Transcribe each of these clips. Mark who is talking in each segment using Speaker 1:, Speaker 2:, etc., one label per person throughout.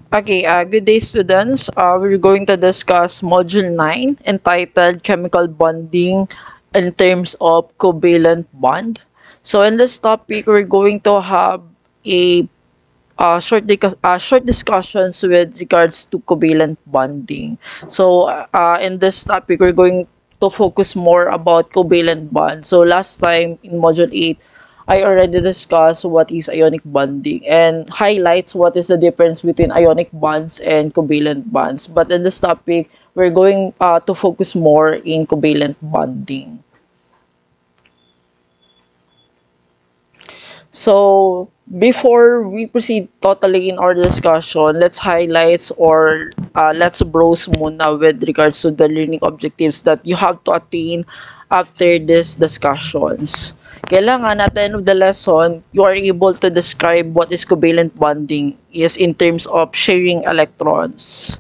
Speaker 1: Okay, good day students. We're going to discuss Module 9 entitled Chemical Bonding in terms of covalent bond. So in this topic, we're going to have a short discussions with regards to covalent bonding. So in this topic, we're going to focus more about covalent bond. So last time in Module 8, I already discussed what is ionic bonding and highlights what is the difference between ionic bonds and covalent bonds. But in this topic, we're going to focus more in covalent bonding. So before we proceed totally in our discussion, let's highlights or let's browse muna with regards to the learning objectives that you have to attain after these discussions. Kailangan at the end of the lesson, you are able to describe what is covalent bonding is in terms of sharing electrons.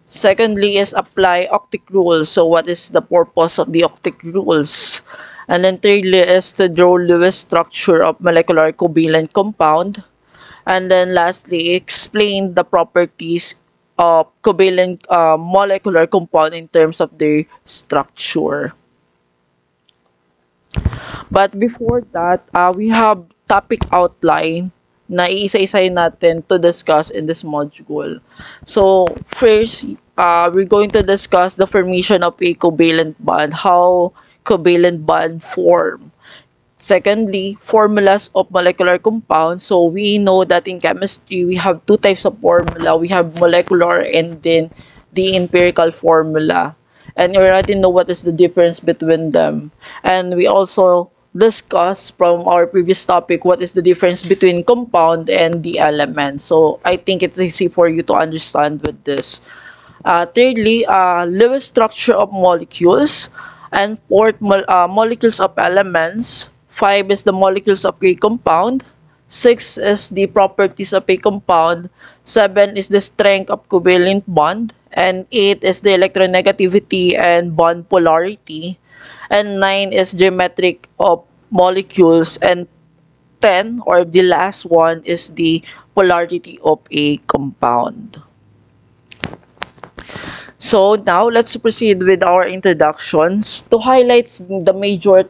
Speaker 1: Secondly is apply octet rules. So what is the purpose of the octet rules? And then thirdly is the draw Lewis structure of molecular covalent compound. And then lastly, explain the properties of covalent molecular compound in terms of their structure. But before that, we have topic outline na iisa-isay natin to discuss in this module. So, first, we're going to discuss the formation of a covalent bond, how covalent bond form. Secondly, formulas of molecular compounds. So, we know that in chemistry, we have two types of formula. We have molecular and then the empirical formula. And you already know what is the difference between them. And we also discuss from our previous topic what is the difference between compound and the element. So I think it's easy for you to understand with this. Thirdly, Lewis structure of molecules. And fourth, molecules of elements. Five is the molecules of a compound. Six is the properties of a compound. Seven is the strength of covalent bond. And eight is the electronegativity and bond polarity. And 9 is geometric of molecules, and 10 or the last one is the polarity of a compound. So now let's proceed with our introductions to highlight the major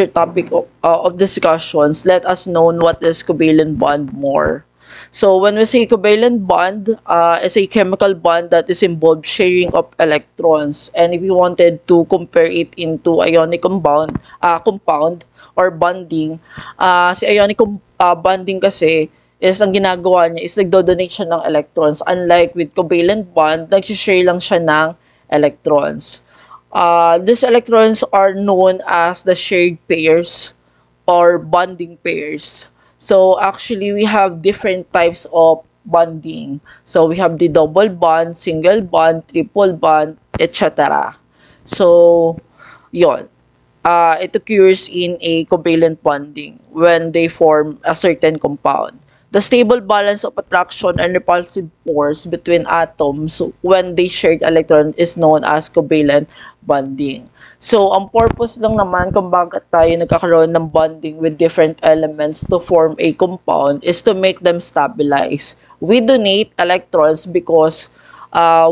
Speaker 1: topic of discussions. Let us know what is covalent bond more. So when we say covalent bond, is a chemical bond that is involved sharing of electrons. And if you wanted to compare it into ionic compound or bonding, si ionic bonding kasi is ang ginagawa niya is nagdo-donate siya ng electrons. Unlike with covalent bond, nag-share lang siya ng electrons. These electrons are known as the shared pairs or bonding pairs. So actually, we have different types of bonding. So we have the double bond, single bond, triple bond, etc. So, yon. It occurs in a covalent bonding when they form a certain compound. The stable balance of attraction and repulsive force between atoms when they shared electron is known as covalent bonding. So, ang purpose lang naman kung bakit tayo nagkakaroon ng bonding with different elements to form a compound is to make them stabilize. We donate electrons because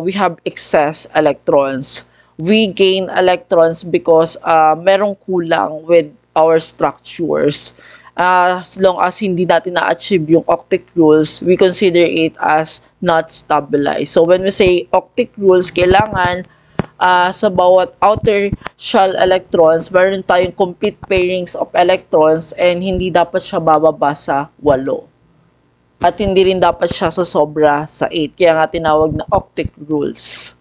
Speaker 1: we have excess electrons. We gain electrons because merong kulang with our structures. As long as hindi natin na-achieve yung octet rules, we consider it as not stabilized. So, when we say octet rules, kailangan sa bawat outer shell electrons, meron tayong complete pairings of electrons and hindi dapat siya bababa sa 8. At hindi rin dapat siya sa sobra sa 8. Kaya nga tinawag na octet rules.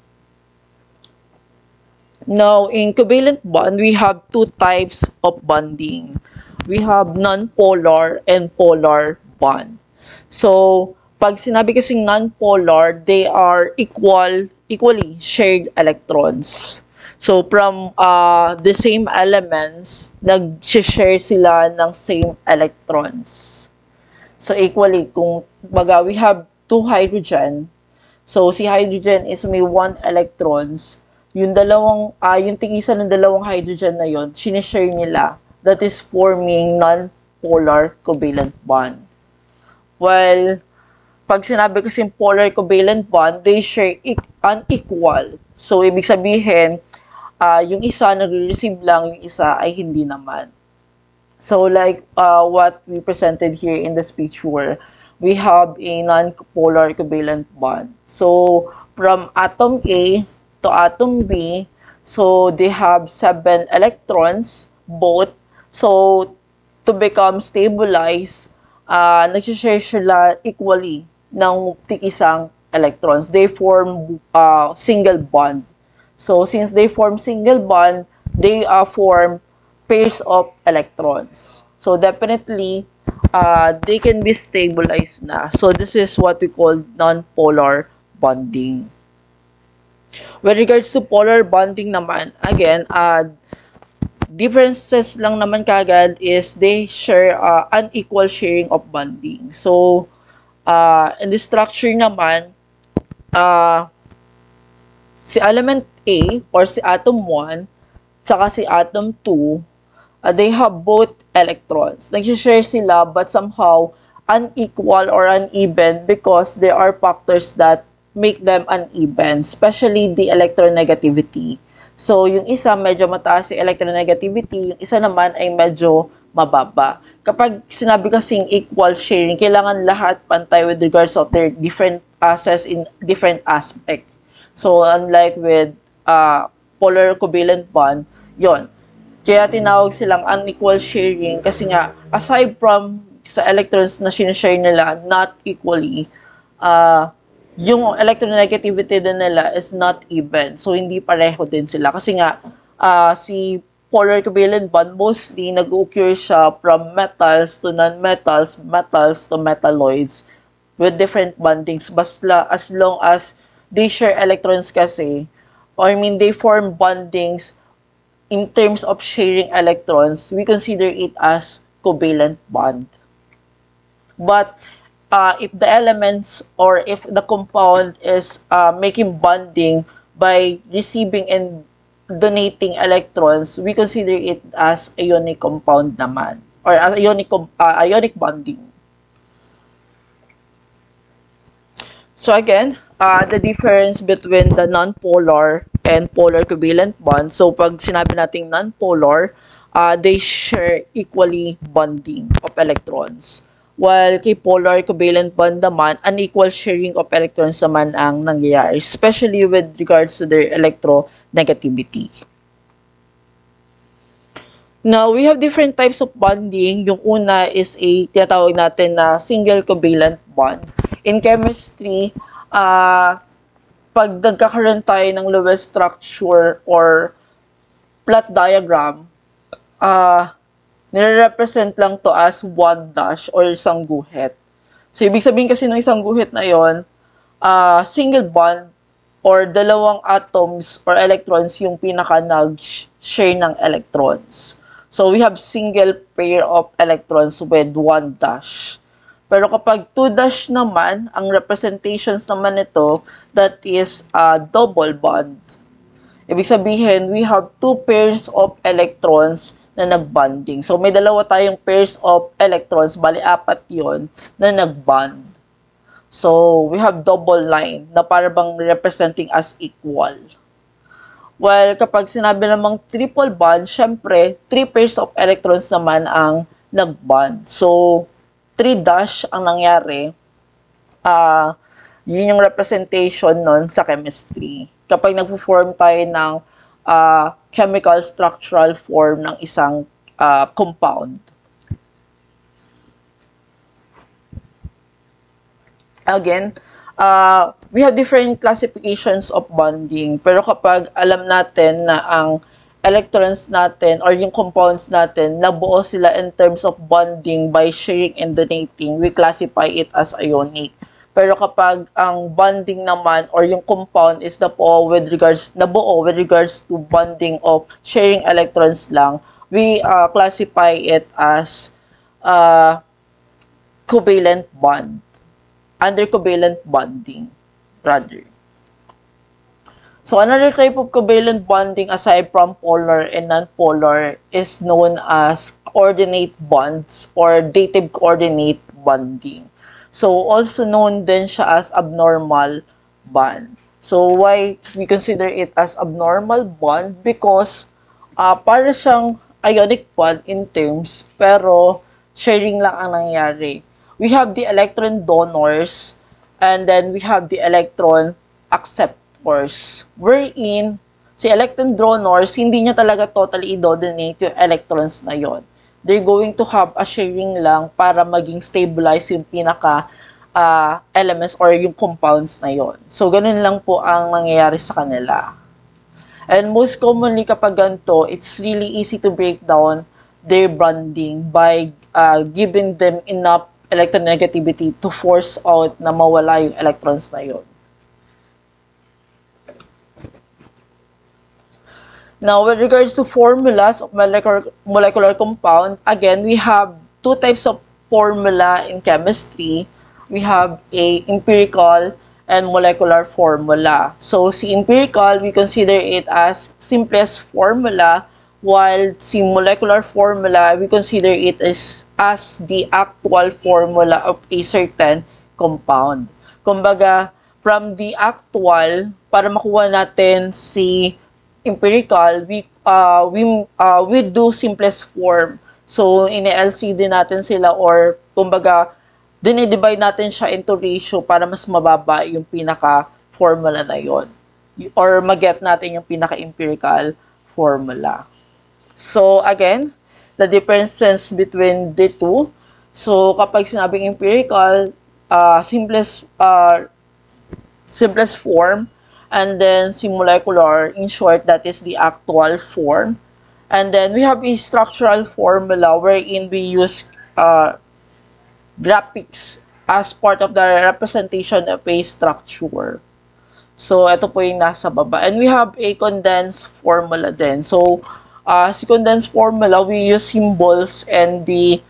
Speaker 1: Now, in covalent bond, we have two types of bonding. We have non-polar and polar bond. So, pag sinabi kasing non-polar, they are equally shared electrons. So, from the same elements, nag-share sila ng same electrons. So, equally, kung baga, we have two hydrogen. So, si hydrogen is may 1 electrons. Yung tig-isa ng dalawang hydrogen na yon, sinishare nila. That is forming non-polar covalent bond. While pag sinabi kasing polar covalent bond, they share unequal. So, ibig sabihin, yung isa nagre-receive lang, yung isa ay hindi naman. So, like what we presented here in this picture, we have a non-polar covalent bond. So, from atom A to atom B, so they have 7 electrons, both. So, to become stabilized, nag-share sila equally ng tig-isang electrons. They form single bond. So, since they form single bond, they form pairs of electrons. So, definitely, they can be stabilized na. So, this is what we call non-polar bonding. With regards to polar bonding naman, again, differences lang naman kagad is they share unequal sharing of bonding. So, in the structure naman, si element A or si atom 1 tsaka si atom 2, they have both electrons. Nag-share sila but somehow unequal or uneven because there are factors that make them uneven, especially the electronegativity. So, yung isa medyo mataas yung electronegativity, yung isa naman ay medyo mababa. Kapag sinabi kasing equal sharing, kailangan lahat pantay with regards of their different assets in different aspect. So, unlike with polar covalent bond, yon. Kaya tinawag silang unequal sharing kasi nga, aside from sa electrons na sinashare nila not equally, yung electronegativity din nila is not even. So, hindi pareho din sila. Kasi nga, si polar covalent bond, mostly nag-occur siya from metals to non-metals, metals to metalloids with different bondings. Basta as long as they share electrons kasi, or I mean, they form bondings in terms of sharing electrons, we consider it as covalent bond. But if the elements or if the compound is making bonding by receiving and donating electrons, we consider it as ionic compound naman or ionic bonding. So again, the difference between the non-polar and polar covalent bond. So pag sinabi nating non-polar, they share equally bonding of electrons. While kay polar covalent bond naman, unequal sharing of electrons naman ang nangyayari, especially with regards to their electronegativity. Now, we have different types of bonding. Yung una is a tinatawag natin na single covalent bond. In chemistry, pag nagkakaroon tayo ng Lewis structure or plot diagram, nire-represent lang to as one dash or isang guhit. So, ibig sabihin kasi ng isang guhit na yon, single bond or dalawang atoms or electrons yung pinaka nag-share ng electrons. So, we have single pair of electrons with one dash. Pero kapag two dash naman, ang representations naman nito, that is double bond. Ibig sabihin, we have two pairs of electrons na nag-bonding. So, may dalawa tayong pairs of electrons, bali apat yon na nag-bond. So, we have double line na para bang representing as equal. Well, kapag sinabi namang triple bond, syempre, 3 pairs of electrons naman ang nag-bond. So, 3 dash ang nangyari. Yun yung representation nun sa chemistry. Kapag nagpo-form tayo ng chemical structural form ng isang compound. Again, we have different classifications of bonding. Pero kapag alam natin na ang electrons natin or yung compounds natin, nabuo sila in terms of bonding by sharing and donating, we classify it as ionic. Pero kapag ang bonding naman or yung compound is nabuo with regards to bonding of sharing electrons lang, we classify it as covalent bond. Under covalent bonding, rather. So, another type of covalent bonding aside from polar and non-polar is known as coordinate bonds or dative coordinate bonding. So, also known din siya as abnormal bond. So, why we consider it as abnormal bond? Because para siyang ionic bond in terms, pero sharing lang ang nangyayari. We have the electron donors, and then we have the electron acceptors. Wherein, si electron donors, hindi niya talaga totally i-donate yung electrons na yon. They're going to have a sharing lang para maging stabilize yung pinaka elements or yung compounds na yon. So, ganun lang po ang nangyayari sa kanila. And most commonly kapag ganito, it's really easy to break down their bonding by giving them enough electronegativity to force out na mawala yung electrons na yon. Now, with regards to formulas of molecular compound, again, we have two types of formula in chemistry. We have a empirical and molecular formula. So, si empirical, we consider it as simplest formula, while si molecular formula, we consider it as the actual formula of a certain compound. Kumbaga, from the actual, para makuha natin si empirical, we do simplest form. So, ine-LCD natin sila or, kumbaga, dinidivide natin siya into ratio para mas mababa yung pinaka-formula na yon. Or mag-get natin yung pinaka-empirical formula. So, again, the differences between the two. So, kapag sinabing empirical, simplest form, and then si molecular, in short, that is the actual form. And then we have a structural formula wherein we use graphics as part of the representation of a structure. So, ito po yung nasa baba. And we have a condensed formula din. So, si condensed formula, we use symbols and the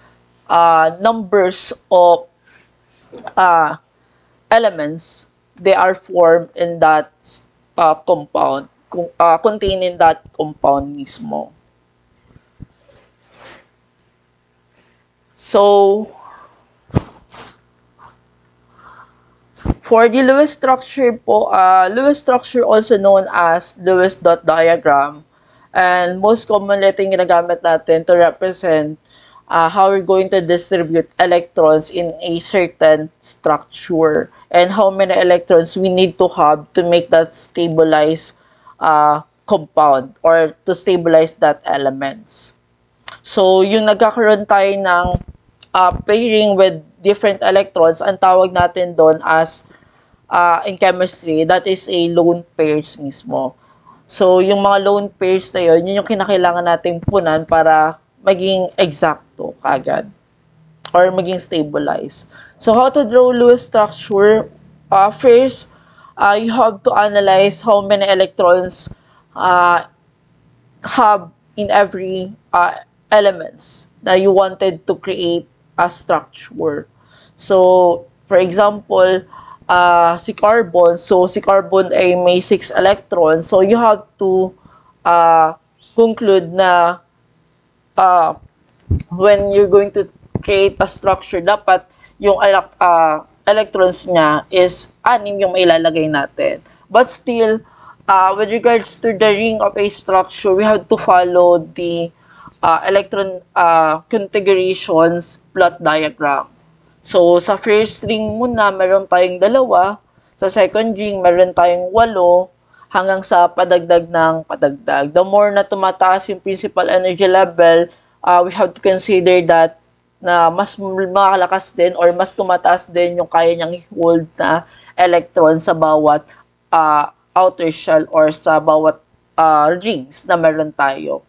Speaker 1: numbers of elements. They are formed in that compound, contained in that compound mismo. So, for the Lewis structure po, Lewis structure also known as Lewis dot diagram, and most commonly ito yung ginagamit natin to represent how we're going to distribute electrons in a certain structure and how many electrons we need to have to make that stabilized compound or to stabilize that elements. So, yung nagkakaroon tayo ng pairing with different electrons, ang tawag natin doon as in chemistry, that is a lone pairs mismo. So, yung mga lone pairs na yun, yun yung kinakailangan natin punan para maging exacto kagad or maging stabilized. So, how to draw Lewis structure? First, you have to analyze how many electrons have in every elements na you wanted to create a structure. So, for example, si carbon, so si carbon ay may 6 electrons. So, you have to conclude na when you're going to create a structure, dapat yung electrons niya is 6 yung ilalagay natin. But still, with regards to the ring of a structure, we have to follow the electron configurations plot diagram. So, sa first ring muna, meron tayong 2. Sa second ring, meron tayong 8 hanggang sa padagdag ng padagdag. The more na tumataas yung principal energy level, we have to consider that na mas makalakas din or mas tumataas din yung kaya niyang hold na electron sa bawat outer shell or sa bawat rings na meron tayo.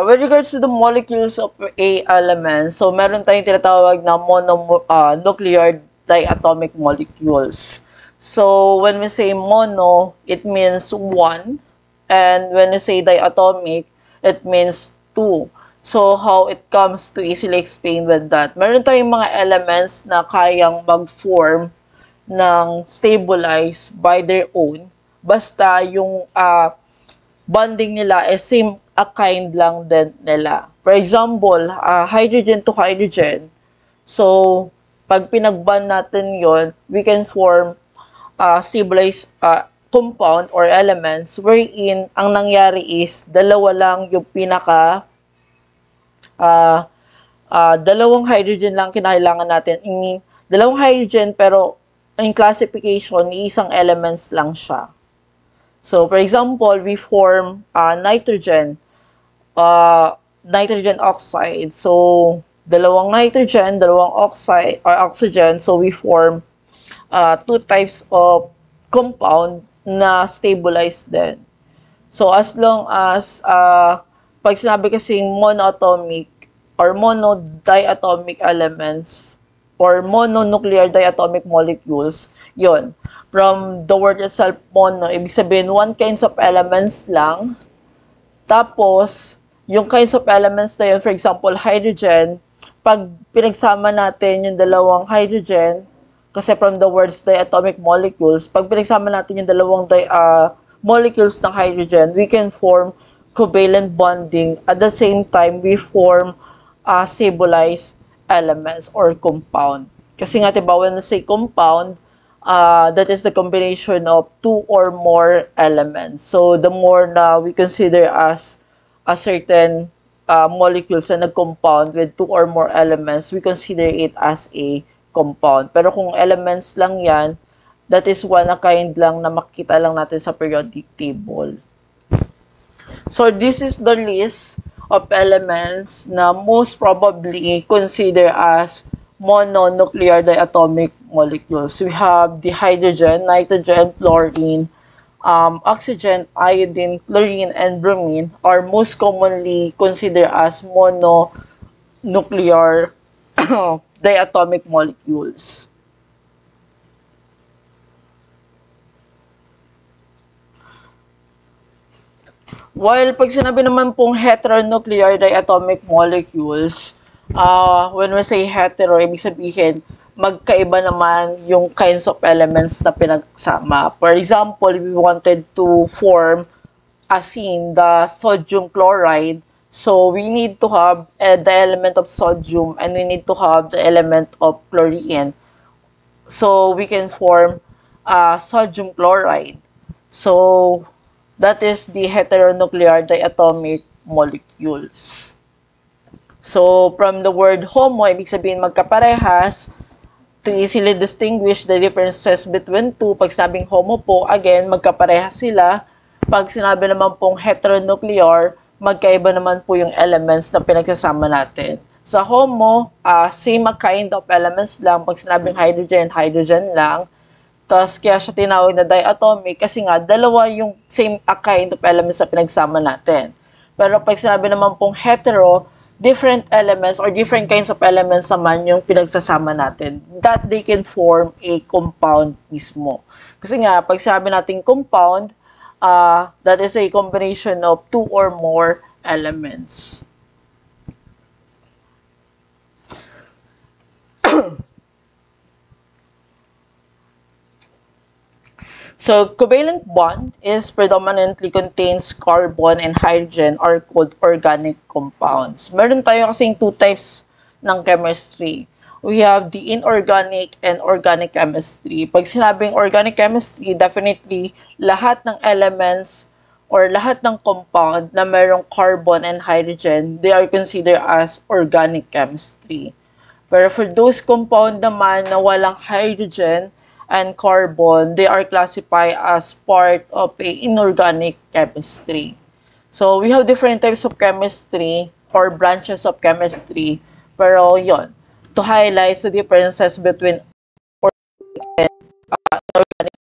Speaker 1: With regards to the molecules of a element, so meron tayong tinatawag na mononuclear diatomic molecules. So, when we say mono, it means 1. And when we say diatomic, it means 2. So, how it comes to easily explain with that? Meron tayong mga elements na kayang mag-form ng stabilize by their own. Basta yung bonding nila is same a kind lang din nila. For example, hydrogen to hydrogen. So, pag pinagbond natin yon, we can form stabilized compound or elements wherein ang nangyari is dalawa lang yung pinaka uh, dalawang hydrogen lang kinakailangan natin. Dalawang hydrogen pero in classification, isang elements lang siya. So, for example, we form nitrogen, nitrogen oxide. So, dalawang nitrogen, dalawang oxide or oxygen. So, we form two types of compound na stabilized din. So, as long as pag sinabi kasing monoatomic or monodiatomic elements or mononuclear diatomic molecules, yon. From the word itself, mono, ibig sabihin, one kinds of elements lang. Tapos, yung kinds of elements na yun, for example, hydrogen, pag pinagsama natin yung dalawang hydrogen, kasi from the words diatomic molecules, pag pinagsama natin yung dalawang molecules ng hydrogen, we can form covalent bonding. At the same time, we form stabilized elements or compound. Kasi nga, diba, when we say compound, that is the combination of two or more elements. So, the more na we consider as a certain molecules na nag-compound with two or more elements, we consider it as a compound. Pero kung elements lang yan, that is one a kind lang na makikita lang natin sa periodic table. So, this is the list of elements na most probably consider as mononuclear diatomic molecules. We have the hydrogen, nitrogen, fluorine, oxygen, iodine, chlorine, and bromine are most commonly considered as mononuclear diatomic molecules. While pag sinabi naman pong heteronuclear diatomic molecules, when we say hetero, ibig sabihin, magkaiba naman yung kinds of elements na pinagsama. For example, if we wanted to form acene, the sodium chloride, so we need to have the element of sodium and we need to have the element of chlorine. So we can form sodium chloride. So that is the heteronuclear diatomic molecules. So, from the word homo, ibig sabihin magkaparehas. To easily distinguish the differences between two, pag sinabing homo po, again, magkaparehas sila. Pag sinabi naman pong heteronuclear, magkaiba naman po yung elements na pinagsasama natin. Sa homo, same kind of elements lang. Pag sinabing hydrogen, hydrogen lang. Tapos, kaya siya tinawag na diatomic kasi nga, dalawa yung same kind of elements na pinagsama natin. Pero pag sinabi naman pong hetero, different elements or different kinds of elements naman yung pinagsasama natin that they can form a compound mismo. Kasi nga, pag sinabi natin compound, that is a combination of two or more elements. So, covalent bond is predominantly contains carbon and hydrogen or called organic compounds. Meron tayo kasing two types ng chemistry. We have the inorganic and organic chemistry. Pag sinabing organic chemistry, definitely lahat ng elements or lahat ng compound na merong carbon and hydrogen, they are considered as organic chemistry. Pero for those compound naman na walang hydrogen and carbon, they are classified as part of a inorganic chemistry. So, we have different types of chemistry or branches of chemistry. Pero yon, to highlight the differences between organic and inorganic